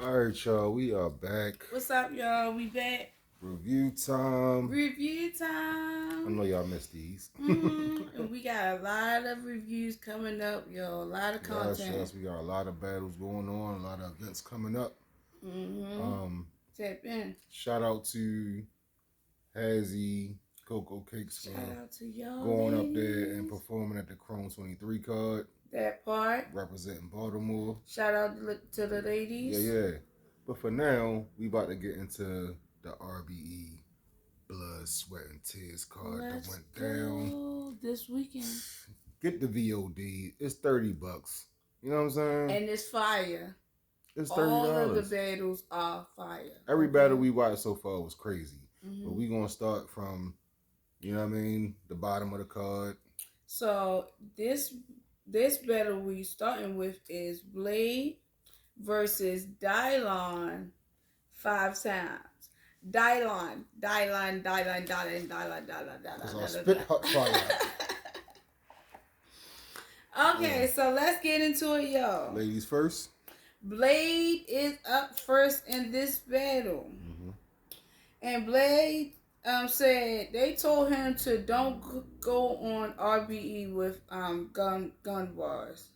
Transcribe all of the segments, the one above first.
All right, y'all. We are back. What's up, y'all? We back. Review time. Review I time. know y'all missed these. And we got a lot of reviews coming up, yo. A lot of content. Yes. We got a lot of battles going on. A lot of events coming up. Mm-hmm. Um, Tap in. Shout out to Hazzy Cocoa Cakes Shout for out to y'all, going up there and ladies. performing at the Chrome 23 card, That part. representing Baltimore. Shout out to the Yeah, ladies. yeah. But for now, we about to get into the RBE Blood, Sweat, and Tears card that Let's went down. go this weekend. Get the VOD. It's $30. You know what I'm saying? And it's fire. It's All of the $30. battles are fire. Every Okay? battle we watched so far was crazy. Mm-hmm. But we gonna start from, you know what I mean, the bottom of the card. So this battle we starting with is Blayd versus Dylon 5 times. Dylon. Cause I spit hot fire. Okay, so let's get into it, y'all. Ladies first. Blayd is up first in this battle. And Blayd said they told him to don't go on RBE with gun bars.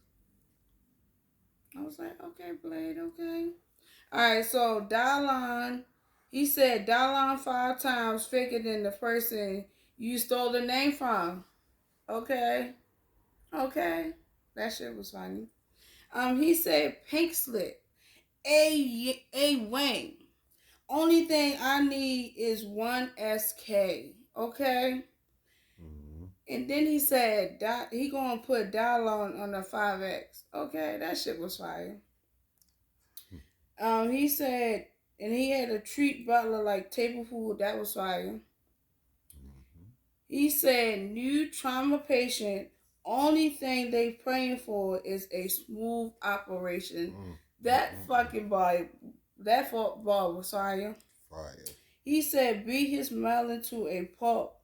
I was like, okay, Blayd, okay. Alright, so Dylon, he said Dylon 5 times figured than the person you stole the name from. Okay. Okay. That shit was funny. He said pink slip. A Wayne. Only thing I need is one SK. Okay? And then he said he gonna put Dylon on the 5X. Okay, that shit was fire. He said, and he had to treat Butler like table food. That was fire. He said, new trauma patient. Only thing they praying for is a smooth operation. That fucking bar, that bar was fire. Fire. He said, beat his melon to a pulp.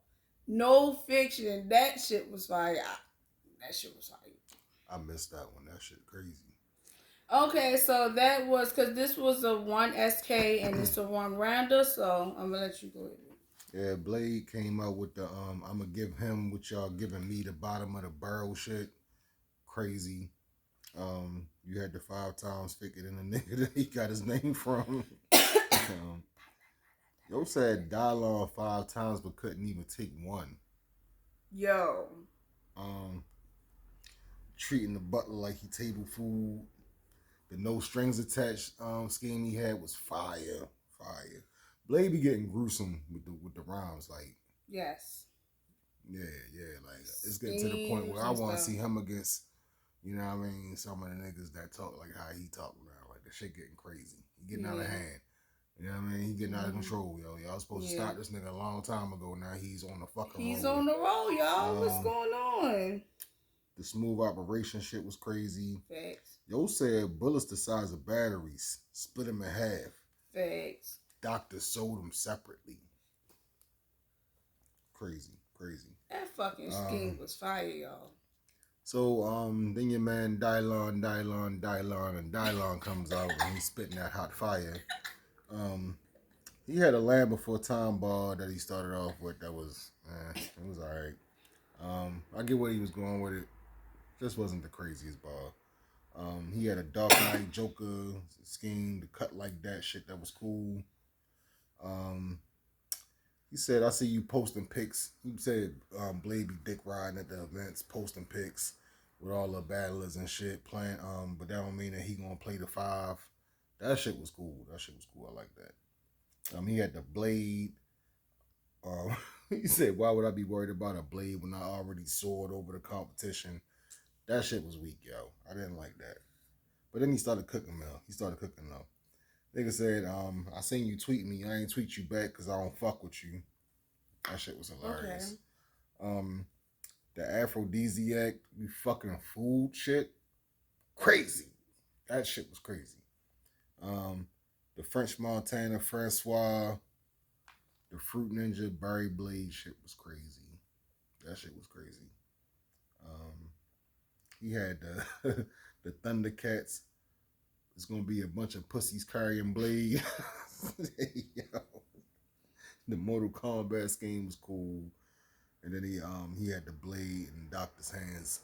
No fiction. That shit was fire. That shit was fire. I missed that one. That shit crazy. Okay, so that was because this was a 1 SK and it's a 1 rounder, so I'm gonna let you go ahead. Yeah, Blayd came out with the I'm gonna give him what y'all giving me, the bottom of the barrel shit. Crazy. You had the 5 times figured in the nigga that he got his name from. Yo said Dylon 5 times but couldn't even take one. Yo. Treating the butler like he table food. The no strings attached scheme he had was fire. Fire. Blayd be getting gruesome with the rhymes, like. Yes. Yeah, like it's getting to the point where I want to see him against, you know what I mean, some of the niggas that talk like how he talk now. Like the shit getting crazy. He getting out of hand. You know what I mean? He getting out of control, yo. Y'all supposed to stop this nigga a long time ago. Now he's on the fucking roll. He's on the roll, y'all. What's going on? The smooth operation shit was crazy. Facts. Yo said bullets the size of batteries. Split them in half. Facts. Doctor sold them separately. Crazy. That fucking scheme was fire, y'all. So then your man Dylon comes out and he's spitting that hot fire. He had a Land Before Time bar that he started off with that was it was alright. I get what he was going with it. Just wasn't the craziest bar. He had a Dark Knight Joker scheme to cut like that shit that was cool. He said, I see you posting pics. He said Blayd be dick riding at the events, posting pics with all the battlers and shit playing. But that don't mean that he gonna play the 5. That shit was cool. I like that. He had the Blayd. He said, why would I be worried about a Blayd when I already soared over the competition? That shit was weak, yo. I didn't like that. But then he started cooking though. Nigga said, I seen you tweet me. I ain't tweet you back because I don't fuck with you. That shit was hilarious. Okay. The aphrodisiac, we fucking food shit. Crazy. That shit was crazy. The French Montana, Francois, the Fruit Ninja, Barry Blayd shit was crazy. That shit was crazy. He had the the Thundercats it's gonna be a bunch of pussies carrying Blayd. Yo, the Mortal Kombat scheme was cool, and then he had the Blayd and Doctor's hands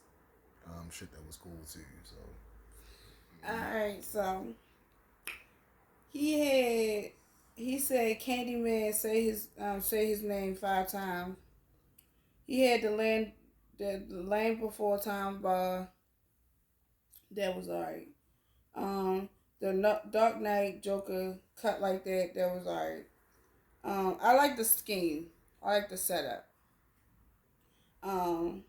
shit that was cool too. So All right, so he said Candyman say his name 5 times. He had the Land Before Time bar that was alright. The Dark Knight Joker cut like that was alright. I like the scheme. I like the setup. Um,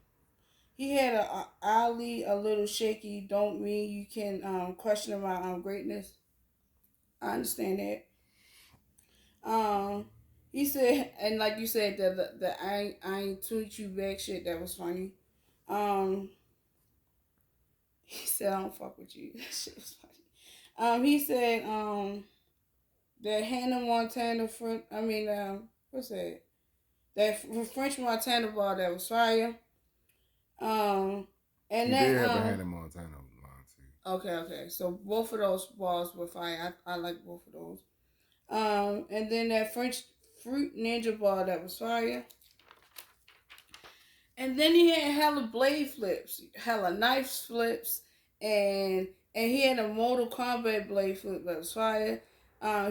he had a Ali a little shaky. Don't mean you can question my greatness. I understand that. Um, he said, and like you said, the I ain't tweet you back shit that was funny. Um, he said I don't fuck with you. That shit was funny. He said that Hannah Montana what's that? That French Montana ball that was fire. And he then did have a Hannah Montana line too. Okay. So both of those balls were fire. I like both of those. And then that French fruit ninja ball that was fire. And then he had hella blade flips, hella knife flips, and he had a Mortal Kombat blade flip that was fire.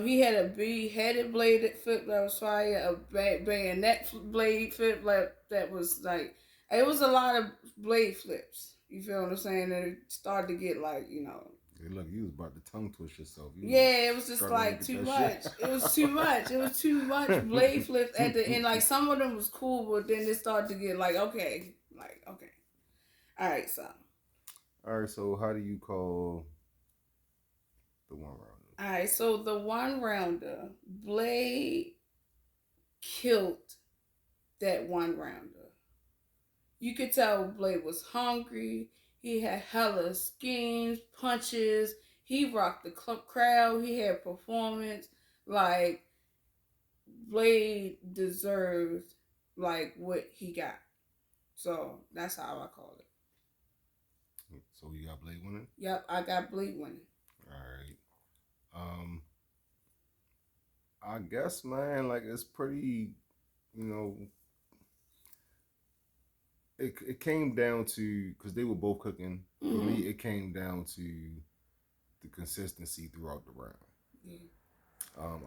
He had a beheaded blade flip that was fire, a bayonet blade flip that was like, it was a lot of blade flips. You feel what I'm saying? And it started to get like, Hey, look, you was about to tongue twist yourself. It was just like too much. It was too much. It was too much blade flips at the end. Like some of them was cool, but then it started to get like okay. All right, so. All right, so how do you call the one rounder? All right, so the one rounder, Blayd killed that one rounder. You could tell Blayd was hungry. He had hella schemes, punches. He rocked the crowd. He had performance. Like, Blayd deserved, like, what he got. So, that's how I call it. So, you got Blayd winning? Yep, I got Blayd winning. All right. I guess, man, like, it's pretty, it came down to, because they were both cooking. Mm-hmm. For me, it came down to the consistency throughout the round. Yeah.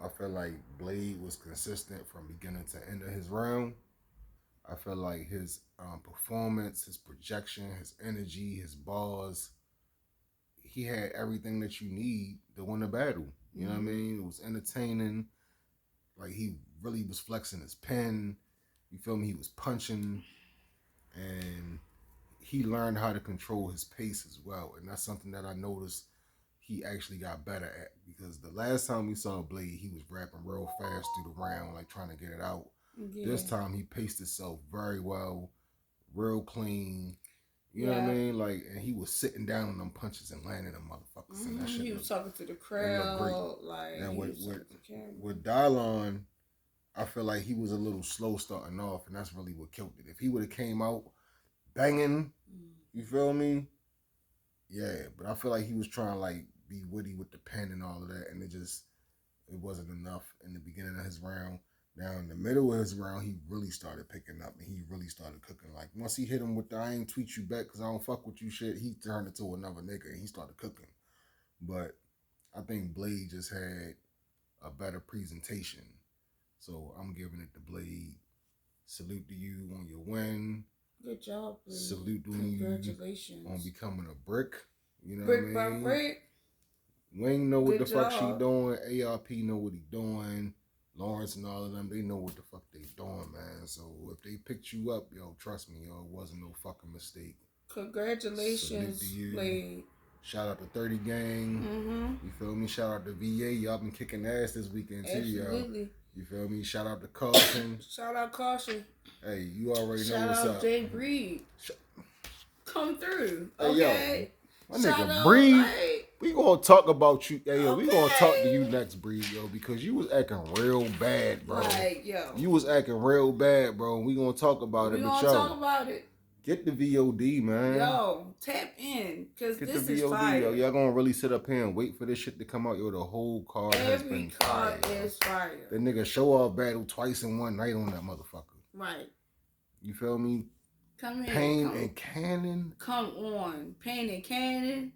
I feel like Blayd was consistent from beginning to end of his round. I feel like his performance, his projection, his energy, his bars, he had everything that you need to win a battle. You know what I mean? It was entertaining. Like, he really was flexing his pen. You feel me? He was punching. And he learned how to control his pace as well. And that's something that I noticed he actually got better at. Because the last time we saw Blayd, he was rapping real fast through the round, like trying to get it out. Yeah. This time he paced himself very well, real clean. You know what I mean? Like, and he was sitting down on them punches and landing them motherfuckers. Mm-hmm. And that shit he was talking to the crowd. Like, and with Dylon, I feel like he was a little slow starting off, and that's really what killed it. If he would have came out banging, you feel me? Yeah, but I feel like he was trying to like be witty with the pen and all of that, and it wasn't enough in the beginning of his round. Now in the middle of his round, he really started picking up, and he really started cooking. Like once he hit him with the "I ain't tweet you back because I don't fuck with you" shit, he turned into another nigga and he started cooking. But I think Blayd just had a better presentation. So I'm giving it to Blayd. Salute to you on your win. Good job, Blayd. Salute to Congratulations. you on becoming a brick. You know brick what I mean? By brick. Wayne know what the fuck she doing. ARP know what he doing. Lawrence and all of them, they know what the fuck they doing, man. So if they picked you up, yo, trust me, yo, it wasn't no fucking mistake. Congratulations, Blayd. Shout out to 30 Gang. Mm-hmm. You feel me? Shout out to VA. Y'all been kicking ass this weekend too, Absolutely. Yo. You feel me? Shout out to Caution. Shout out Caution. Hey, you already know what's up. Shout out Jay Breed. Come through. Hey, okay. Yo, my nigga Breed. We gonna talk about you. Hey, yo, we gonna talk to you next, Breed, yo, because you was acting real bad, bro. Like, yo. You was acting real bad, bro. We gonna talk about it. We gonna talk about it. Get the VOD, man. Yo, tap in, cause Get this the is VOD, fire. yo. Y'all gonna really sit up here and wait for this shit to come out, yo. The whole card has been fire. Every card is fire. The nigga show off battle twice in one night on that motherfucker. Right. You feel me? Come here. Pain and Cannon. Come on. Pain and Cannon.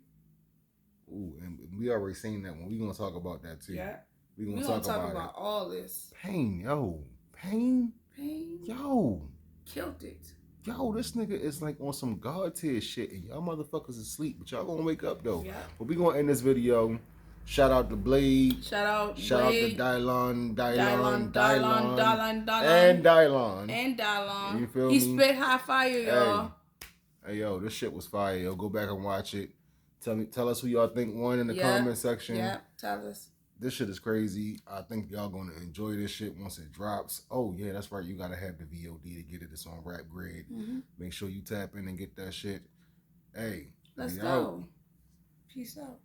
Ooh, and we already seen that one. We gonna talk about that too. Yeah. We gonna talk about all this. Pain, yo. Pain. Yo. Killed it. Yo, this nigga is like on some God tier shit, and y'all motherfuckers asleep, but y'all gonna wake up though. Yeah. But we gonna end this video. Shout out to Blayd. Shout out to Blayd. Dylon. And Dylon. You feel me? He spit high fire, y'all. Hey, yo, this shit was fire, yo. Go back and watch it. Tell us who y'all think won in the comment section. Yeah, tell us. This shit is crazy. I think y'all gonna enjoy this shit once it drops. Oh yeah, that's right. You gotta have the VOD to get it. It's on Rap Grade. Make sure you tap in and get that shit. Hey, let's go. Peace out.